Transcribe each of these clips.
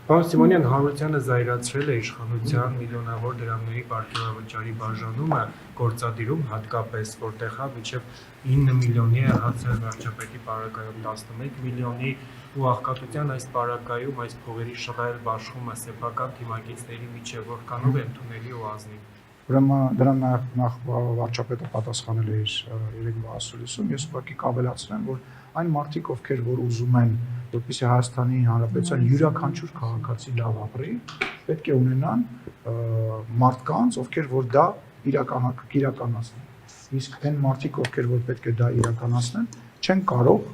Պարոն Սիմոնյան, Հարությունյանը զայրացրել է իշխանության միլիոնավոր դրամների պարգևավճարի բաժանումը գործադիրում, հատկապես որտեղ մինչև 9 միլիոնի է հասել վարչապետի պարագայում 11 միլիոնի ու աղքատության այս պարագայում այս փողերի շռայլ բաշխումը սեփական թիմակիցների միջև որքանով է ընդունելի ու ազնիվ։ Ուրեմն դրան նախ վարչապետը պատասխանել է իր երեկվա ասուլիսում, ես ուղղակի կավելացնեմ, որ այն մարդիկ, ովքեր որ ուզում են, որպեսզի Հայաստանի Հանրապետության յուրաքանչյուր քաղաքացի լավ ապրի, պետք է ունենան մարդկանց, ովքեր որ դա իրականացնեն։ Իսկ այն մարդիկ, ովքեր որ պետք է դա իրականացնեն, չեն կարող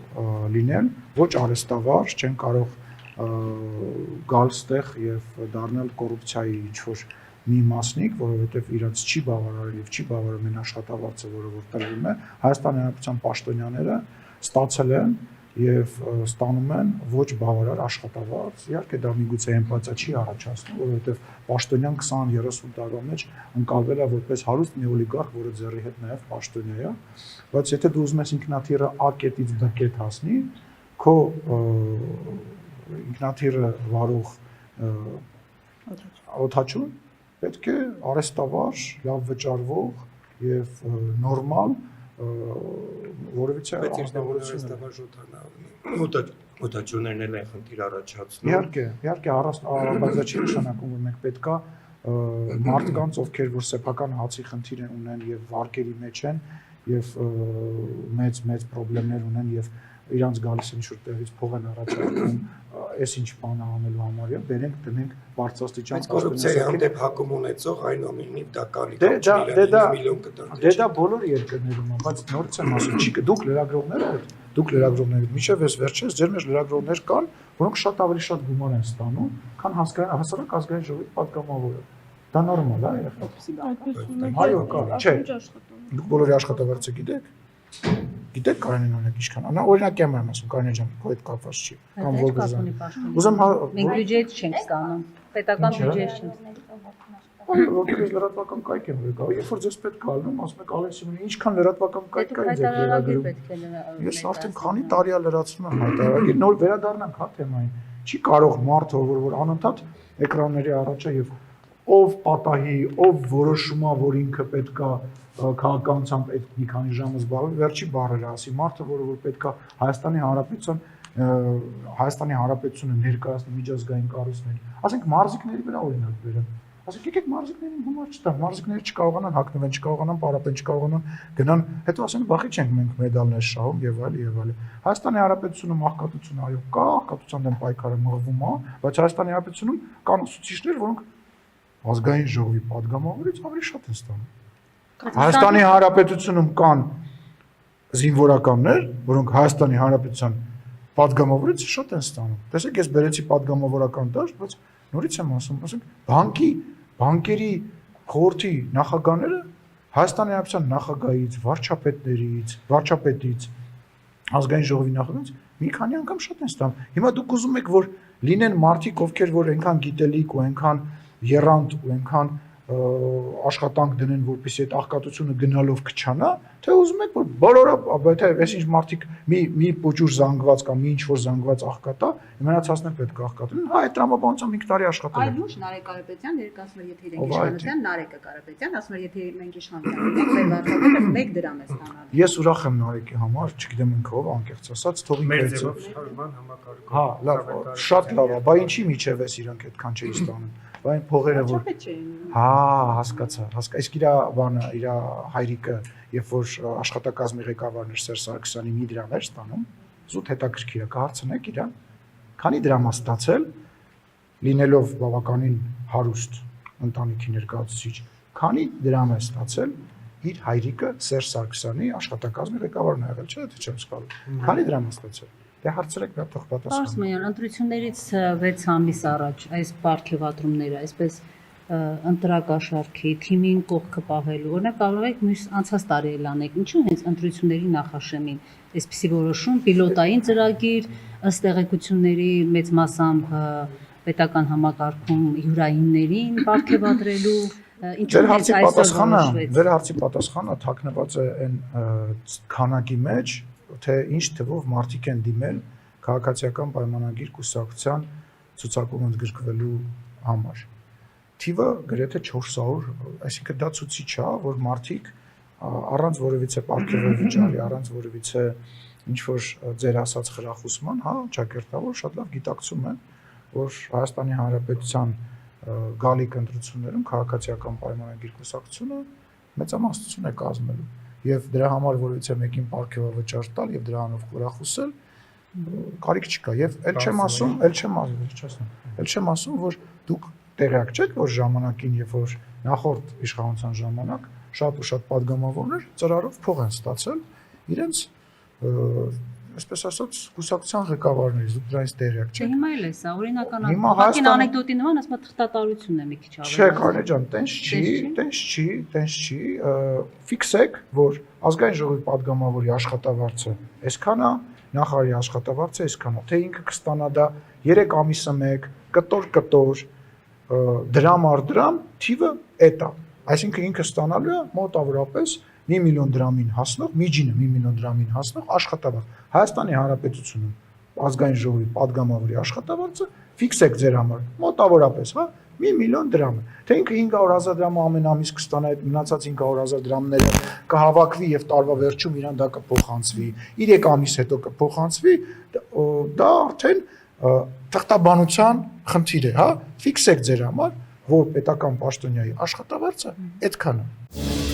լինել ոչ արհեստավար, չեն կարող գալ ստեղ եւ դառնալ կոռուպցիայի ինչ-որ մի մասնիկ, որովհետև իրանց չի բավարարել եւ չի բավարարում այն աշխատավարձը, որը որ տրվում է, Հայաստանի Հանրապետության պաշտոնյաները ստացել են եւ ստանում են ոչ բավարար աշխատավարձ։ Իհարկե դա միգուցե էմպաթիա չի առաջացնում, որովհետև պաշտոնյան 20-30 տարվա մեջ ընկալվել է որպես հարուստ մի օլիգարխ, որը ձեռի հետ նաեւ պաշտոնյա է, բայց եթե դու ուզում ես ինքնաթիռը A կետից B կետ հասնի, քո ինքնաթիռը վարող օդաչուն պետք է արհեստավար, լավ վճարվող եւ նորմալ որովհետեւ օդաչուներն էլ են խնդիր առաջացնում։ Իհարկե, բայց դա չի նշանակում, որ մենք պետքա մարդկանց, ովքեր որ սեփական հացի խնդիր ունեն եւ վարկերի մեջ են եւ մեծ խնդիրներ ունեն եւ իրանց գալիս են ինչ-որ տեղից փող են առաջարկում, այս ինչ բանը անելու համար, բերենք դնենք բարձրաստիճան կոռուպցիայի հանդեպ հակում ունեցող այն ամենին դա կանի միլիոն կտան։ Դե դա բոլոր երկրներում է, բայց նորից եմ ասում, չի դուք լրագրողներ եք, միշտ ես վերջերս ձեր մեջ լրագրողներ կան, որոնք շատ ավելի շատ գումար են ստանում, քան հասարակ ազգային ժողովի պատգամավորը։ Դա նորմալ է, երբ այո, կա, չէ։ Դուք բոլորի աշխատավարձը գիտեք Կարենին անեք ինչքան։ Նա օրինակ եմ ասում, Կարենի ջան, քո հետ կապված չի։ Կամ Վոլգոզյան։ Ուզում մենք բյուջեից չենք ստանում, պետական բյուջեից չենք։ Ոգեշ լրատվական կայք եմ եկա։ Երբ որ ձեզ պետք է ալնում, ասում եք Ալեքսյանը, ինչքան լրատվական կայք կա ձեր լրագրում։ Ես արդեն քանի տարի լրացնում եմ հայտարարել, նոր վերադառնանք հա թեմային։ Չի կարող մարդը, որ անընդհատ էկրանների առաջ է եւ ով պատահի, ով որոշում է, որ ինքը պետքա քաղաքականությամբ այդ մի քանի ժամ զբաղվի, վերջի բառերը ասի, մարդը, որ պետքա Հայաստանի Հանրապետությունը ներկայացնի միջազգային կառույցների, ասենք մարզիկների վրա օրինակ բերեմ, ասենք եկեք մարզիկներին գումար չտան, մարզիկները չկարողանան հագնվեն, չկարողանան պարապեն, չկարողանան գնան, հետո ասեն բախի չենք մենք մեդալներ շահում եւ այլ։ Հայաստանի Հանրապետությունում աղքատություն այո կա, աղքատության դեմ պայքարը մղվում է, բայց Հայաստանի Հանրապետությունում կան ուսուցիչներ, որոնք ազգային ժողովի падգամավորից ավելի շատ են ստանում։ Հայաստանի Հանրապետությունում կան զինվորականներ, որոնք Հայաստանի Հանրապետության падգամավորից շատ են ստանում։ Տեսեք, ես բերեցի падգամավորական դաշտ, բայց նորից եմ ասում, բանկերի խորհրդի նախագահները Հայաստանի Հանրապետության նախագահից, վարչապետից, ազգային ժողովի նախագահից մի քանի անգամ շատ են ստանում։ Հիմա դուք ուզում եք, որ լինեն մարդիկ, ովքեր որ այնքան գիտելիք ու այնքան եռանդ ու այնքան աշխատանք դնեն, որպեսզի այդ աղքատությունը գնալով կչանա, թե ուզում եք, որ բոլորը, եթե այսինչ մարդիկ մի փոճուր զանգված կամ մի ինչ-որ զանգված աղքատա, մնացածներ պետք է աղքատ լինեն, հա, այդ տրամաբանությամբ 5 տարի աշխատել են։ Այլ ոչ Նարեկ Կարապետյան, ներկայացնում եթե իրենք իշխանության, Նարեկը Կարապետյան, ասում է, եթե մենք իշխանության ենք, մեր վարչապետը 1 դրամ է ստանալու։ Ես ուրախ եմ Նարեկի համար, չգիտեմ ինքը ով, անկեղծ ասած, թողի Հա, լավ, շատ լավ է, բա ինչի միջև էս իրանք այդքան չէի ստանում։ Բայց փողերը որ Հա, հասկացա։ Իսկ իր բանը, իր հայրիկը, երբ որ աշխատակազմի ղեկավարն էր Սերժ Սարգսյանի մի դրամ էր ստանում, զուտ հետաքրքիր է, կհարցնեք իրան, քանի դրամ է ստացել, լինելով բավականին հարուստ ընտանիքի ներկայացուցիչ, քանի դրամ է ստացել իր հայրիկը Սերժ Սարգսյանի աշխատակազմի ղեկավարն եղել, չէ՞, թե չեմ սխալվում։ Քանի դրամ է ստացել։ Դե հարցրեք նա թող պատասխանի։ Պարսմյան, ընտրություններից 6 ամիս առաջ այս պարգևատրումները, այսպես ընտրակաշառքի թիմին կողքը պահելու, օրինակ կարող եք մյուս անցած տարի էլ անեք, ինչու հենց ընտրությունների նախաշեմին այսպիսի որոշում, պիլոտային ծրագիր, ըստ տեղեկությունների մեծ մասամբ պետական համակարգում յուրայիններին պարգևատրելու, ինչու հենց այսօր Ձեր հարցի պատասխանը թաքնված է այն քանակի մեջ, թե ինչ թվով մարդիկ են դիմել քաղաքացիական պայմանագիր կուսակցության ցուցակում ընդգրկվելու համար։ Թիվը գրեթե 400, այսինքն դա ցուցիչ է, որ մարդիկ առանց որևիցե պարգևավճարի, առանց որևիցե ինչ որ ձեր ասած խրախուսման, հա, ճակերտավոր շատ լավ գիտակցում են, որ Հայաստանի Հանրապետության գալիք ընտրություններում քաղաքացիական պայմանագիր կուսակցությունը մեծամասնություն է կազմելու եւ դրա համար որևիցե մեկին պարգևավճար տալ եւ դրանով խրախուսել կարիք չկա եւ էլ չեմ ասում, որ դուք տեղյակ չեք, որ ժամանակին, երբ որ նախորդ իշխանության ժամանակ շատ ու շատ падգամավորներ ծրարով փող են ստացել իրենց այսպես ասած կուսակցության ղեկավարներից, դուք դրանից տեղյակ չեք։ Հիմա էլ է սա, օրինական Հայաստան անեկդոտի նման, ասում եմ թղթատարությունն է մի քիչ ավելի։ Չէ, Կարինե ջան, տենց չի, ֆիքսեք, որ ազգային ժողովի падգամավորի աշխատավարձը այսքան է, նախարարի աշխատավարձը այսքան է, թե ինքը կստանա դա 3 ամիսը 1, կտոր, դրամ առ դրամ, թիվը էդ է։ Այսինքն ինքը ստանալու է մոտավորապես 1 միլիոն դրամին հասնող, միջինը 1 միլիոն դրամին հասնող աշխատավարձ։ Հայաստանի Հանրապետությունում ազգային ժողովի падգամավորի աշխատավարձը ֆիքսեք ձեր համար, մոտավորապես, հա, 1 միլիոն դրամ է։ Թե ինքը 500,000 դրամը ամեն ամիս կստանա, այդ մնացած 500,000 դրամները կհավաքվի եւ տարվա վերջում իրան դա կփոխանցվի, 3 ամիս հետո կփոխանցվի, դա արդեն թղթաբանության խնդիր է, հա, ֆիքսեք ձեր համար, որ պետական պաշտոնյայի աշխատավարձը այդքան է։